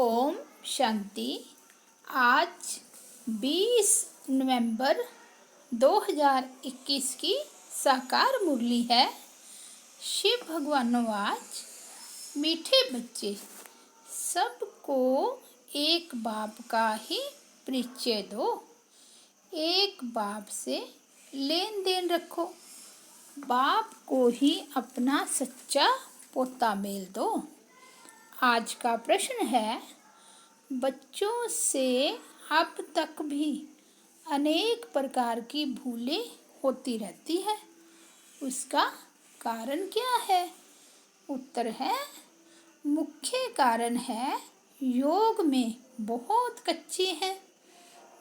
ओम शांति। आज 20 नवंबर 2021 की साकार मुरली है। शिव भगवानोवाच, मीठे बच्चे, सबको एक बाप का ही परिचय दो। एक बाप से लेन देन रखो। बाप को ही अपना सच्चा पोता मेल दो। आज का प्रश्न है, बच्चों से अब तक भी अनेक प्रकार की भूलें होती रहती है, उसका कारण क्या है? उत्तर है, मुख्य कारण है योग में बहुत कच्चे हैं।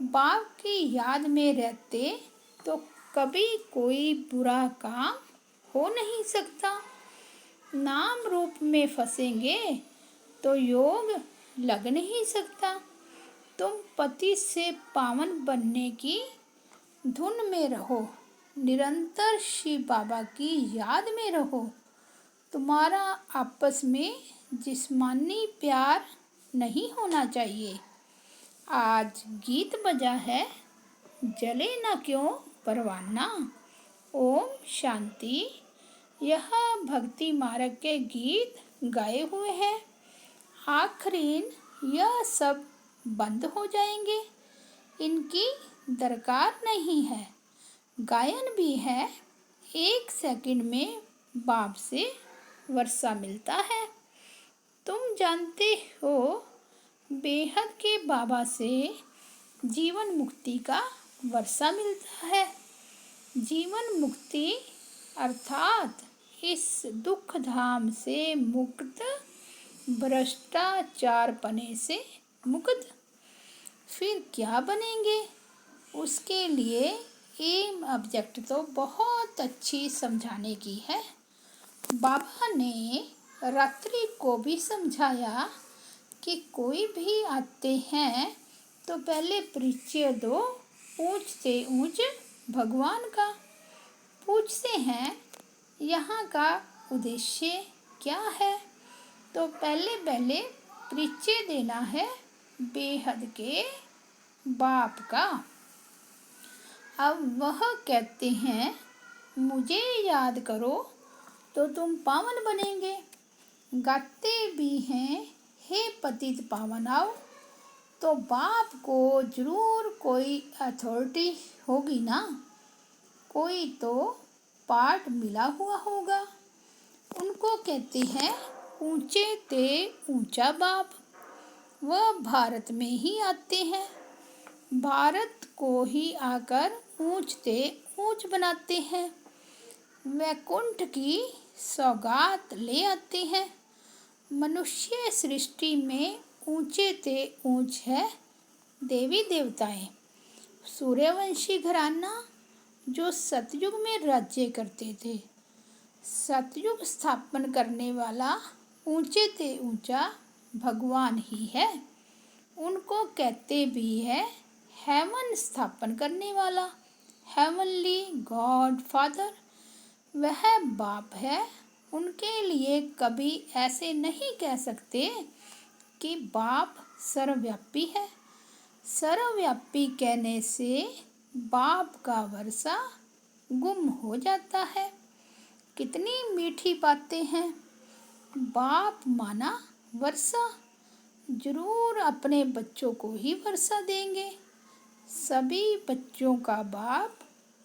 बाप की याद में रहते तो कभी कोई बुरा काम हो नहीं सकता। नाम रूप में फंसेंगे तो योग लग नहीं सकता। तुम पति से पावन बनने की धुन में रहो, निरंतर शिव बाबा की याद में रहो। तुम्हारा आपस में जिस्मानी प्यार नहीं होना चाहिए। आज गीत बजा है, जले ना क्यों परवाना। ओम शांति। यह भक्ति मार्ग के गीत गाए हुए हैं। आखिरीन यह सब बंद हो जाएंगे, इनकी दरकार नहीं है। गायन भी है, 1 सेकंड में बाप से वर्षा मिलता है। तुम जानते हो, बेहद के बाबा से जीवन मुक्ति का वर्षा मिलता है। जीवन मुक्ति अर्थात इस दुख धाम से मुक्त, भ्रष्टाचार पने से मुक्त। फिर क्या बनेंगे? उसके लिए एम ऑब्जेक्ट तो बहुत अच्छी समझाने की है। बाबा ने रात्रि को भी समझाया कि कोई भी आते हैं तो पहले परिचय दो ऊंच से ऊंच भगवान का। पूछते हैं, यहाँ का उद्देश्य क्या है? तो पहले परिचय देना है बेहद के बाप का। अब वह कहते हैं, मुझे याद करो तो तुम पावन बनेंगे। गाते भी हैं, हे पतित पावन आओ। तो बाप को जरूर कोई अथॉरिटी होगी ना, कोई तो पार्ट मिला हुआ होगा। उनको कहते हैं ऊंचे ते ऊंचा बाप। वह भारत में ही आते हैं, भारत को ही आकर ऊंच ते ऊंच बनाते हैं। वैकुंठ की सौगात ले आते हैं। मनुष्य सृष्टि में ऊंचे ते ऊंच है देवी देवताएं। सूर्यवंशी घराना जो सतयुग में राज्य करते थे, सतयुग स्थापन करने वाला ऊंचे ते ऊंचा भगवान ही है। उनको कहते भी है हेवन स्थापन करने वाला, हेवनली गॉड फादर। वह बाप है। उनके लिए कभी ऐसे नहीं कह सकते कि बाप सर्वव्यापी है। सर्वव्यापी कहने से बाप का वर्षा गुम हो जाता है। कितनी मीठी बातें हैं। बाप माना वर्षा, जरूर अपने बच्चों को ही वर्षा देंगे। सभी बच्चों का बाप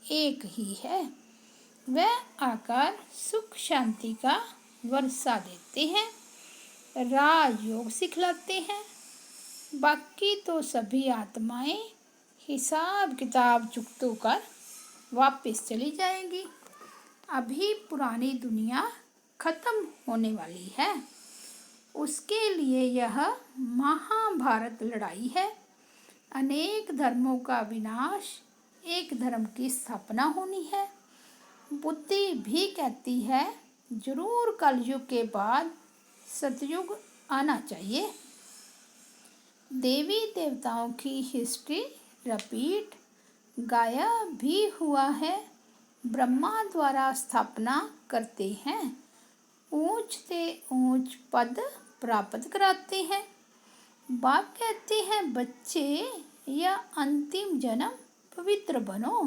एक ही है। वह आकर सुख शांति का वर्षा देते हैं, राजयोग सिखलाते हैं। बाकी तो सभी आत्माएं हिसाब किताब चुकतो कर वापस चली जाएंगी। अभी पुरानी दुनिया खत्म होने वाली है, उसके लिए यह महाभारत लड़ाई है। अनेक धर्मों का विनाश, एक धर्म की स्थापना होनी है। बुद्धि भी कहती है जरूर कलयुग के बाद सतयुग आना चाहिए। देवी देवताओं की हिस्ट्री रिपीट गाया भी हुआ है। ब्रह्मा द्वारा स्थापना करते हैं, ऊंच से ऊंच पद प्राप्त कराते हैं। बाप कहते हैं बच्चे, या अंतिम जन्म पवित्र बनो।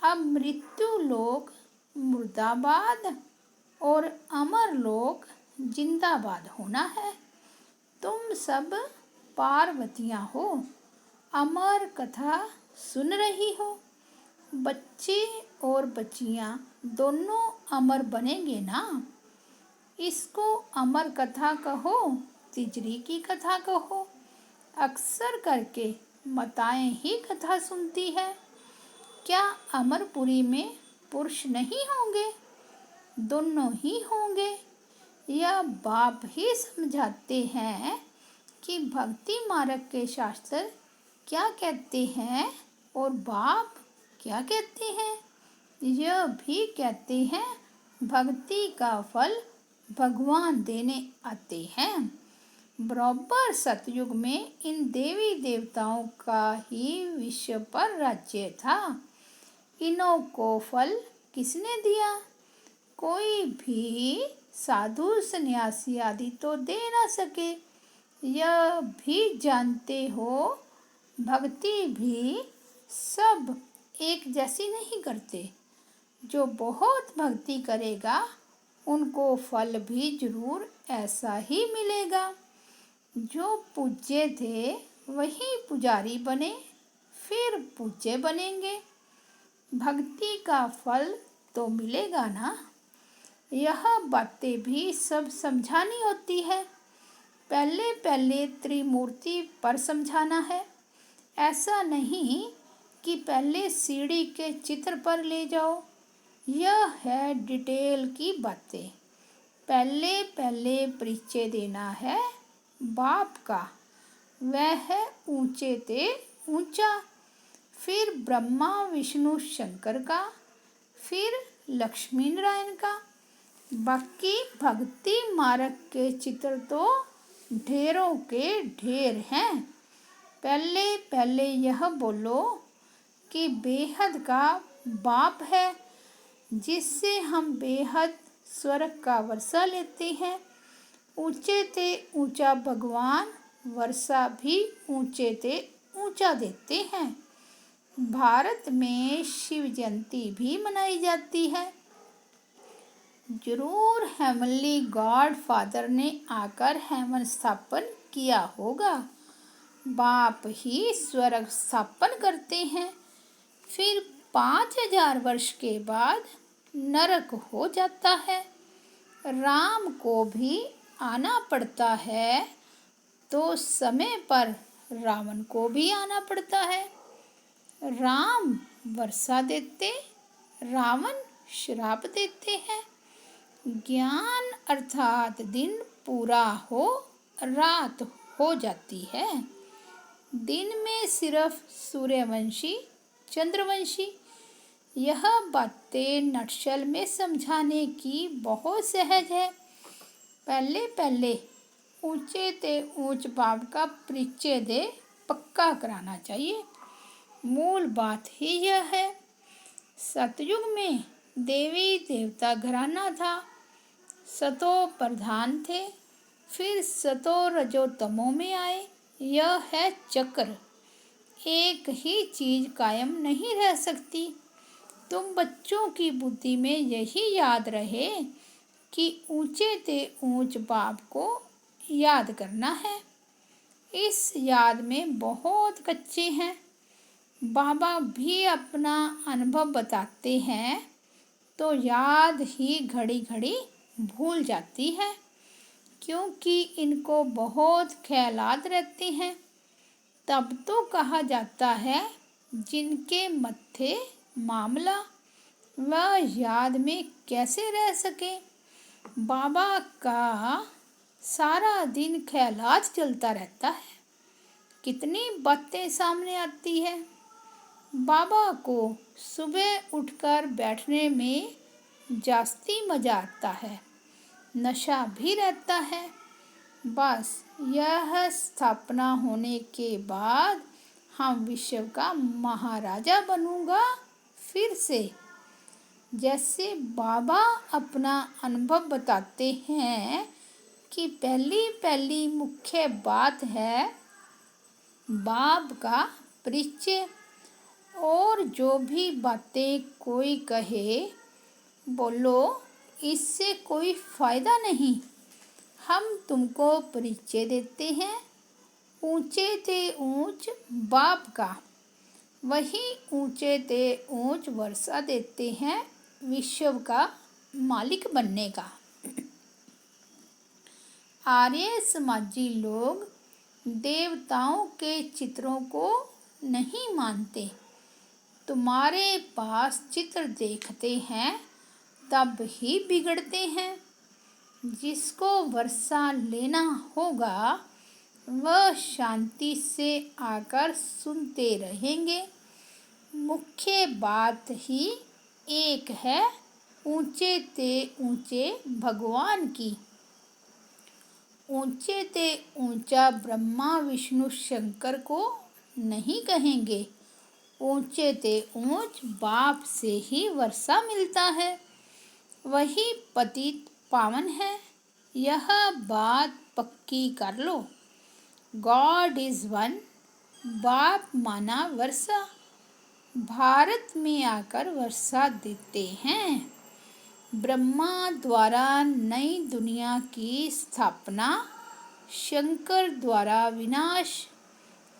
अब मृत्यु लोक मुर्दाबाद और अमर लोक जिंदाबाद होना है। तुम सब पार्वतियाँ हो, अमर कथा सुन रही हो। बच्चे और बच्चियाँ दोनों अमर बनेंगे ना। इसको अमर कथा कहो, तिजरी की कथा कहो। अक्सर करके माताएं ही कथा सुनती है। क्या अमरपुरी में पुरुष नहीं होंगे? दोनों ही होंगे। यह बाप ही समझाते हैं कि भक्ति मार्ग के शास्त्र क्या कहते हैं और बाप क्या कहते हैं। यह भी कहते हैं भक्ति का फल भगवान देने आते हैं। बराबर सतयुग में इन देवी देवताओं का ही विश्व पर राज्य था। इन्हों को फल किसने दिया? कोई भी साधु सन्यासी आदि तो दे ना सके। यह भी जानते हो भक्ति भी सब एक जैसी नहीं करते। जो बहुत भक्ति करेगा उनको फल भी जरूर ऐसा ही मिलेगा। जो पूज्य थे वही पुजारी बने, फिर पूज्य बनेंगे। भक्ति का फल तो मिलेगा ना। यह बातें भी सब समझानी होती है। पहले पहले त्रिमूर्ति पर समझाना है। ऐसा नहीं कि पहले सीढ़ी के चित्र पर ले जाओ। यह है डिटेल की बातें। पहले पहले परिचय देना है बाप का। वह है ऊंचे ते ऊंचा, फिर ब्रह्मा विष्णु शंकर का, फिर लक्ष्मी नारायण का। बाकी भक्ति मार्ग के चित्र तो ढेरों के ढेर हैं। पहले पहले यह बोलो कि बेहद का बाप है, जिससे हम बेहद स्वर्ग का वर्षा लेते हैं। ऊंचे ते ऊंचा भगवान वर्षा भी ऊंचे ते ऊंचा देते हैं। भारत में शिव जयंती भी मनाई जाती है। जरूर हेवनली गॉड फादर ने आकर हेवन स्थापन किया होगा। बाप ही स्वर्ग स्थापन करते हैं। फिर 5000 वर्ष के बाद नरक हो जाता है। राम को भी आना पड़ता है तो समय पर रावण को भी आना पड़ता है। राम वर्षा देते, रावण श्राप देते हैं। ज्ञान अर्थात दिन पूरा हो, रात हो जाती है। दिन में सिर्फ सूर्यवंशी, चंद्रवंशी। यह बातें नटशल में समझाने की बहुत सहज है। पहले पहले ऊंचे ते ऊंच बाप का परिचय दे पक्का कराना चाहिए। मूल बात ही यह है। सतयुग में देवी देवता घराना था। सतो प्रधान थे, फिर सतो रजो तमो में आए। यह है चक्र। एक ही चीज कायम नहीं रह सकती। तुम बच्चों की बुद्धि में यही याद रहे कि ऊंचे ते ऊंच बाप को याद करना है। इस याद में बहुत कच्चे हैं। बाबा भी अपना अनुभव बताते हैं तो याद ही घड़ी घड़ी भूल जाती है, क्योंकि इनको बहुत ख्यालात रहते हैं। तब तो कहा जाता है जिनके मत्थे मामला, वह याद में कैसे रह सके। बाबा का सारा दिन ख्यालात चलता रहता है। कितनी बातें सामने आती है। बाबा को सुबह उठकर बैठने में जास्ती मज़ा आता है। नशा भी रहता है। बस यह स्थापना होने के बाद हम विश्व का महाराजा बनूंगा फिर से। जैसे बाबा अपना अनुभव बताते हैं कि पहली पहली मुख्य बात है बाप का परिचय। और जो भी बातें कोई कहे, बोलो इससे कोई फ़ायदा नहीं। हम तुमको परिचय देते हैं ऊंचे ते ऊंच बाप का। वही ऊंचे ते ऊंच वर्षा देते हैं विश्व का मालिक बनने का। आर्य समाजी लोग देवताओं के चित्रों को नहीं मानते। तुम्हारे पास चित्र देखते हैं तब ही बिगड़ते हैं। जिसको वर्षा लेना होगा वह शांति से आकर सुनते रहेंगे। मुख्य बात ही एक है, ऊंचे ते ऊंचे भगवान की। ऊंचे ते ऊंचा ब्रह्मा विष्णु शंकर को नहीं कहेंगे। ऊंचे ते ऊंच बाप से ही वर्षा मिलता है, वही पतित पावन है। यह बात पक्की कर लो। गॉड इज वन, बाप माना वर्षा। भारत में आकर वर्षा देते हैं। ब्रह्मा द्वारा नई दुनिया की स्थापना, शंकर द्वारा विनाश।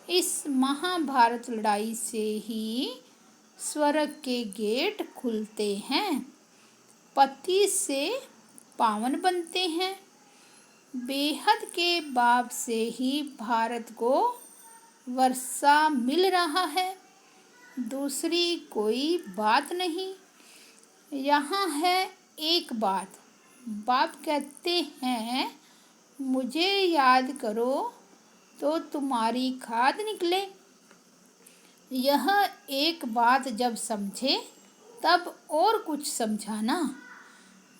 इस महाभारत लड़ाई से ही स्वर्ग के गेट खुलते हैं, पति से पावन बनते हैं। बेहद के बाप से ही भारत को वर्षा मिल रहा है, दूसरी कोई बात नहीं। यहाँ है एक बात, बाप कहते हैं मुझे याद करो तो तुम्हारी खाद निकले। यह एक बात जब समझे तब और कुछ समझाना।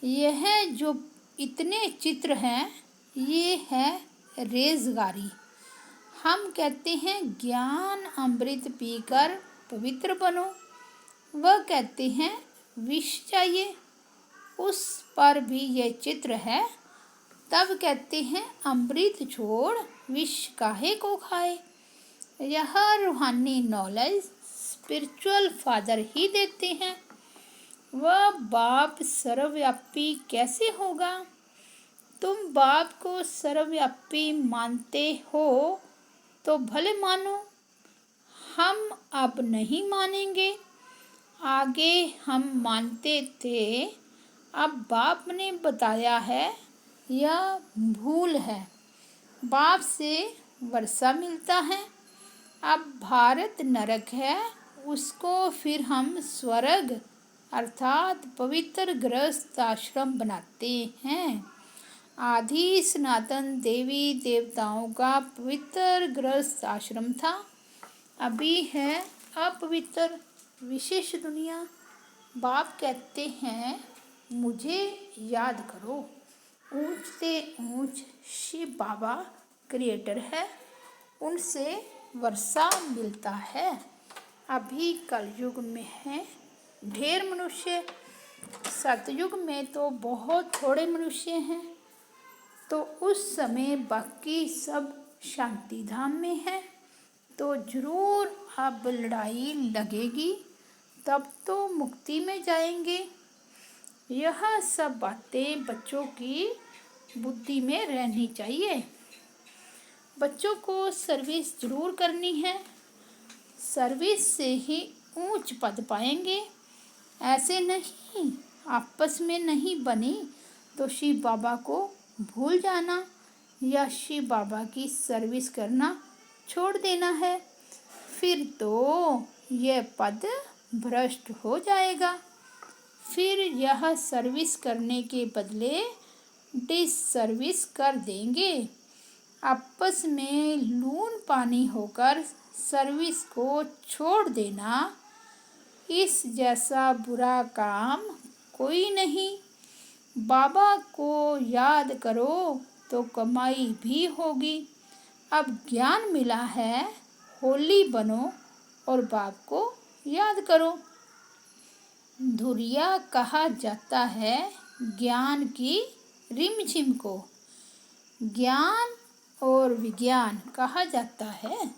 यह जो इतने चित्र हैं ये है रेज़गारी। हम कहते हैं ज्ञान अमृत पीकर पवित्र बनो। वह कहते हैं विष चाहिए, उस पर भी ये चित्र है। तब कहते हैं अमृत छोड़ विष काहे को खाए। यह रूहानी नॉलेज स्पिरिचुअल फादर ही देते हैं। वह बाप सर्वव्यापी कैसे होगा। तुम बाप को सर्वव्यापी मानते हो तो भले मानो, हम अब नहीं मानेंगे। आगे हम मानते थे, अब बाप ने बताया है यह भूल है। बाप से वर्षा मिलता है। अब भारत नरक है, उसको फिर हम स्वर्ग अर्थात पवित्र गृहस्थ आश्रम बनाते हैं। आदि सनातन देवी देवताओं का पवित्र गृहस्थ आश्रम था, अभी है अपवित्र विशेष दुनिया। बाप कहते हैं मुझे याद करो। ऊंच से ऊंच शिव बाबा क्रिएटर है, उनसे वर्षा मिलता है। अभी कलयुग में है ढेर मनुष्य, सतयुग में तो बहुत थोड़े मनुष्य हैं। तो उस समय बाकी सब शांति धाम में है, तो जरूर अब लड़ाई लगेगी, तब तो मुक्ति में जाएंगे। यह सब बातें बच्चों की बुद्धि में रहनी चाहिए। बच्चों को सर्विस जरूर करनी है, सर्विस से ही ऊंच पद पाएंगे। ऐसे नहीं आपस में नहीं बनी तो शिव बाबा को भूल जाना या शिव बाबा की सर्विस करना छोड़ देना है, फिर तो यह पद भ्रष्ट हो जाएगा। फिर यह सर्विस करने के बदले डिसर्विस कर देंगे। आपस में लून पानी होकर सर्विस को छोड़ देना, इस जैसा बुरा काम कोई नहीं। बाबा को याद करो तो कमाई भी होगी। अब ज्ञान मिला है, होली बनो और बाप को याद करो। धुरिया कहा जाता है ज्ञान की रिमझिम को। ज्ञान और विज्ञान कहा जाता है।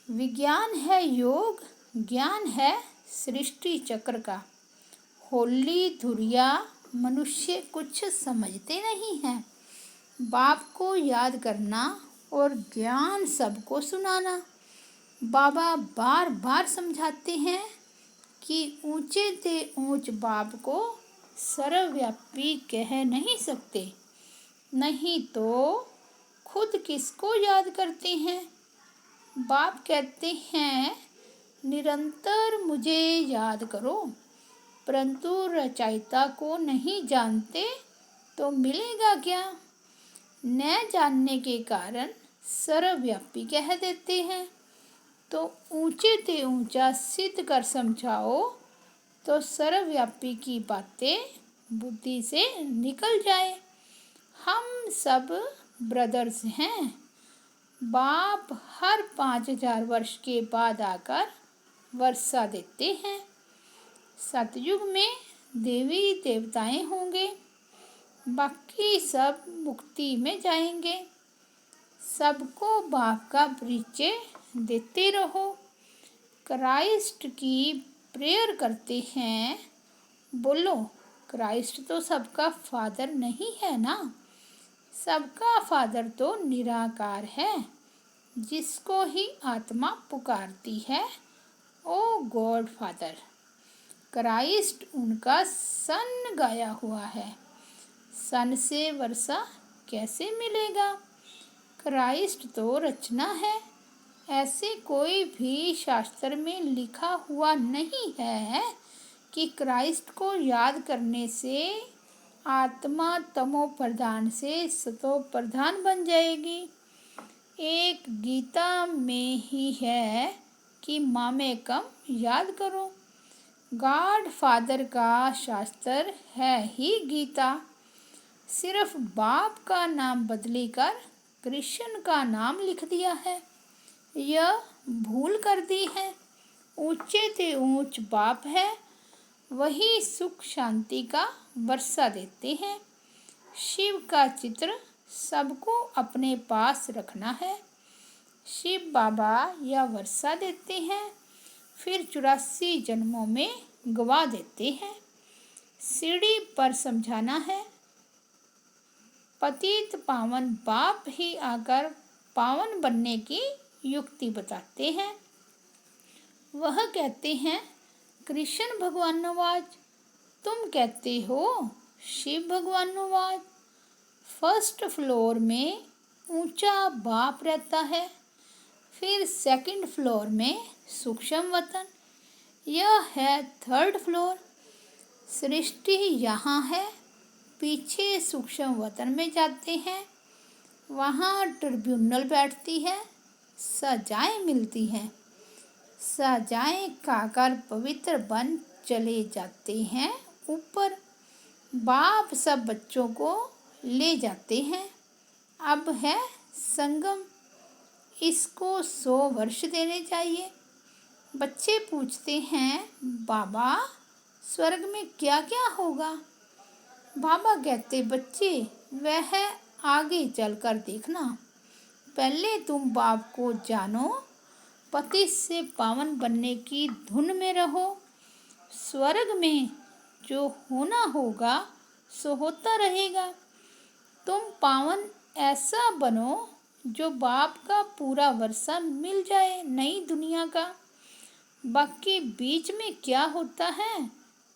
विज्ञान है योग, ज्ञान है सृष्टि चक्र का। होली धुरिया मनुष्य कुछ समझते नहीं हैं। बाप को याद करना और ज्ञान सबको सुनाना। बाबा बार बार समझाते हैं कि ऊंचे से ऊंच बाप को सर्वव्यापी कह नहीं सकते, नहीं तो खुद किसको याद करते हैं। बाप कहते हैं निरंतर मुझे याद करो, परंतु रचयिता को नहीं जानते तो मिलेगा क्या। न जानने के कारण सर्वव्यापी कह देते हैं। तो ऊंचे से ऊंचा सिद्ध कर समझाओ तो सर्वव्यापी की बातें बुद्धि से निकल जाए। हम सब ब्रदर्स हैं। बाप हर 5000 वर्ष के बाद आकर वर्षा देते हैं। सतयुग में देवी देवताएं होंगे, बाकी सब मुक्ति में जाएंगे। सबको बाप का परिचय देते रहो। क्राइस्ट की प्रेयर करते हैं। बोलो, क्राइस्ट तो सबका फादर नहीं है ना। सबका फादर तो निराकार है, जिसको ही आत्मा पुकारती है, ओ गॉड फादर। क्राइस्ट उनका सन गाया हुआ है। सन से वर्षा कैसे मिलेगा। क्राइस्ट तो रचना है। ऐसे कोई भी शास्त्र में लिखा हुआ नहीं है कि क्राइस्ट को याद करने से आत्मा तमो प्रधान से सतो प्रधान बन जाएगी। एक गीता में ही है कि मामे कम याद करो। गॉड फादर का शास्त्र है ही गीता। सिर्फ बाप का नाम बदली कर कृष्ण का नाम लिख दिया है। यह भूल कर दी है। ऊंचे से ऊंच बाप है, वही सुख शांति का वर्षा देते हैं। शिव का चित्र सबको अपने पास रखना है। शिव बाबा यह वर्षा देते हैं, फिर 84 जन्मों में गवा देते हैं। सीढ़ी पर समझाना है। पतित पावन बाप ही आकर पावन बनने की युक्ति बताते हैं। वह कहते हैं कृष्ण भगवानोवाज, तुम कहते हो शिव भगवानोवाज। फर्स्ट फ्लोर में ऊंचा बाप रहता है, फिर सेकंड फ्लोर में सूक्ष्म वतन, यह है थर्ड फ्लोर। सृष्टि यहाँ है, पीछे सूक्ष्म वतन में जाते हैं, वहाँ ट्रिब्यूनल बैठती है, सजाएं मिलती हैं। सजाएं खाकर पवित्र बन चले जाते हैं ऊपर। बाप सब बच्चों को ले जाते हैं। अब है संगम, इसको 100 वर्ष देने चाहिए। बच्चे पूछते हैं बाबा स्वर्ग में क्या क्या होगा। बाबा कहते बच्चे वह आगे चलकर देखना, पहले तुम बाप को जानो, पति से पावन बनने की धुन में रहो। स्वर्ग में जो होना होगा सो होता रहेगा। तुम पावन ऐसा बनो जो बाप का पूरा वर्षा मिल जाए नई दुनिया का। बाकी बीच में क्या होता है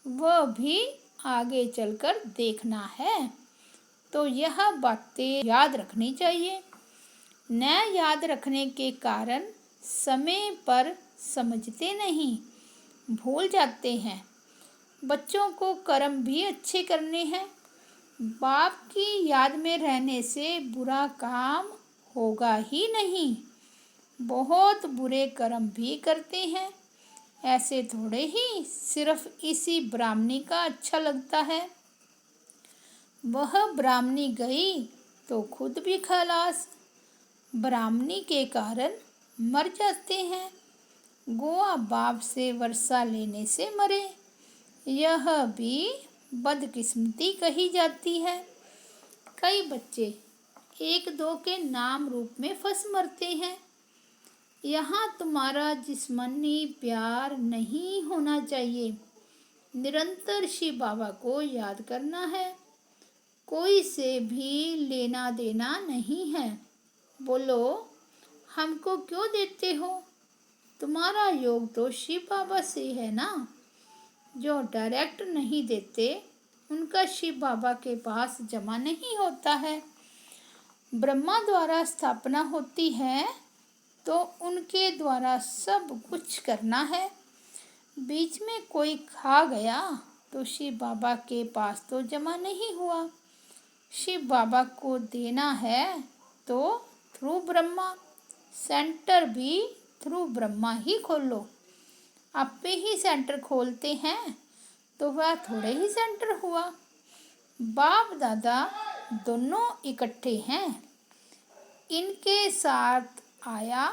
वह भी आगे चलकर देखना है। तो यह बातें याद रखनी चाहिए। न याद रखने के कारण समय पर समझते नहीं, भूल जाते हैं। बच्चों को कर्म भी अच्छे करने हैं। बाप की याद में रहने से बुरा काम होगा ही नहीं। बहुत बुरे कर्म भी करते हैं। ऐसे थोड़े ही सिर्फ इसी ब्राह्मणी का अच्छा लगता है। वह ब्राह्मणी गई तो खुद भी खलास। ब्राह्मणी के कारण मर जाते हैं। गोवा बाप से वर्षा लेने से मरे, यह भी बदकिस्मती कही जाती है। कई बच्चे एक दो के नाम रूप में फंस मरते हैं। यहाँ तुम्हारा जिस्मानी प्यार नहीं होना चाहिए, निरंतर शिव बाबा को याद करना है, कोई से भी लेना देना नहीं है। बोलो, हमको क्यों देते हो? तुम्हारा योग तो शिव बाबा से है ना। जो डायरेक्ट नहीं देते उनका शिव बाबा के पास जमा नहीं होता है। ब्रह्मा द्वारा स्थापना होती है तो उनके द्वारा सब कुछ करना है। बीच में कोई खा गया तो शिव बाबा के पास तो जमा नहीं हुआ। शिव बाबा को देना है तो थ्रू ब्रह्मा, सेंटर भी थ्रू ब्रह्मा ही खोलो। आपे ही सेंटर खोलते हैं तो वह थोड़े ही सेंटर हुआ। बाप दादा दोनों इकट्ठे हैं। इनके साथ आया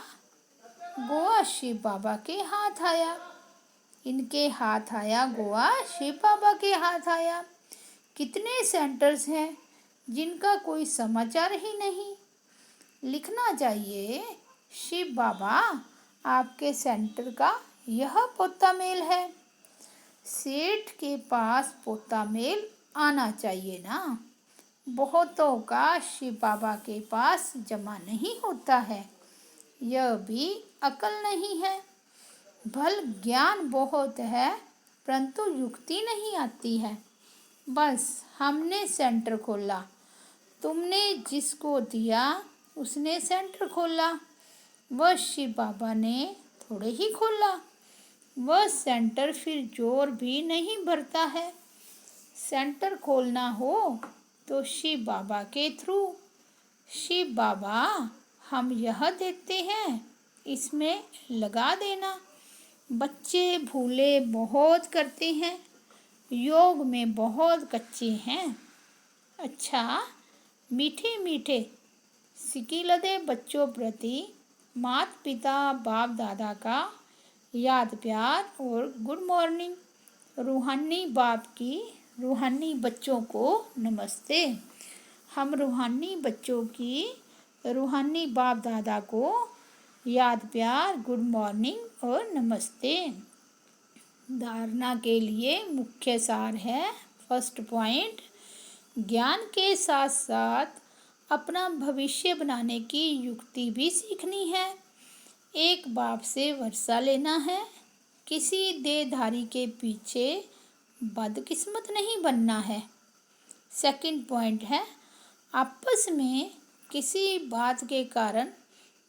गोवा शिव बाबा के हाथ आया, इनके हाथ आया गोवा शिव बाबा के हाथ आया। कितने सेंटर्स हैं जिनका कोई समाचार ही नहीं। लिखना चाहिए, शिव बाबा आपके सेंटर का यह पोता मेल है। सेठ के पास पोता मेल आना चाहिए ना। बहुतों का शिव बाबा के पास जमा नहीं होता है, यह भी अकल नहीं है। भल ज्ञान बहुत है परंतु युक्ति नहीं आती है। बस हमने सेंटर खोला, तुमने जिसको दिया उसने सेंटर खोला, वह शिव बाबा ने थोड़े ही खोला। वह सेंटर फिर जोर भी नहीं भरता है। सेंटर खोलना हो तो शिव बाबा के थ्रू। शिव बाबा हम यह देते हैं, इसमें लगा देना। बच्चे भूले बहुत करते हैं, योग में बहुत कच्चे हैं। अच्छा, मीठे मीठे सिकिलदे बच्चों प्रति माता पिता बाप दादा का याद प्यार और गुड मॉर्निंग। रूहानी बाप की रूहानी बच्चों को नमस्ते। हम रूहानी बच्चों की रूहानी बाप दादा को याद प्यार, गुड मॉर्निंग और नमस्ते। धारणा के लिए मुख्य सार है। फर्स्ट पॉइंट, ज्ञान के साथ साथ अपना भविष्य बनाने की युक्ति भी सीखनी है। एक बाप से वर्षा लेना है। किसी देहधारी के पीछे बदकिस्मत नहीं बनना है। सेकंड पॉइंट है, आपस में किसी बात के कारण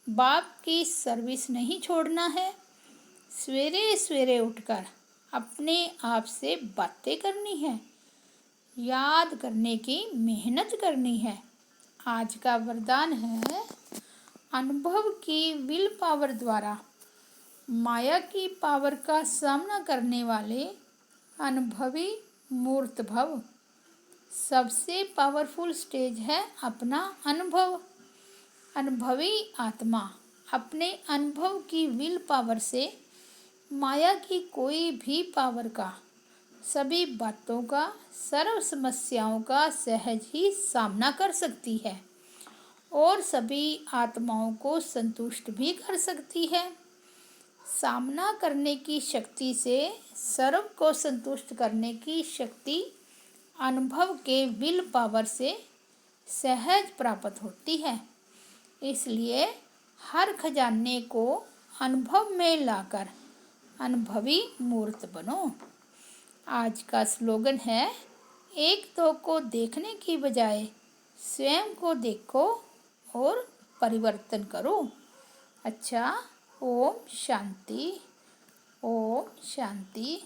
बाप की सर्विस नहीं छोड़ना है। सवेरे सवेरे उठकर अपने आप से बातें करनी है, याद करने की मेहनत करनी है। आज का वरदान है, अनुभव की विल पावर द्वारा माया की पावर का सामना करने वाले अनुभवी मूर्त भव। सबसे पावरफुल स्टेज है अपना अनुभव। अनुभवी आत्मा अपने अनुभव की विल पावर से माया की कोई भी पावर का, सभी बातों का, सर्व समस्याओं का सहज ही सामना कर सकती है और सभी आत्माओं को संतुष्ट भी कर सकती है। सामना करने की शक्ति से सर्व को संतुष्ट करने की शक्ति अनुभव के विल पावर से सहज प्राप्त होती है। इसलिए हर खजाने को अनुभव में लाकर अनुभवी मूर्त बनो। आज का स्लोगन है, एक दो को देखने की बजाय स्वयं को देखो और परिवर्तन करो। अच्छा, ओम शांति, ओम शांति।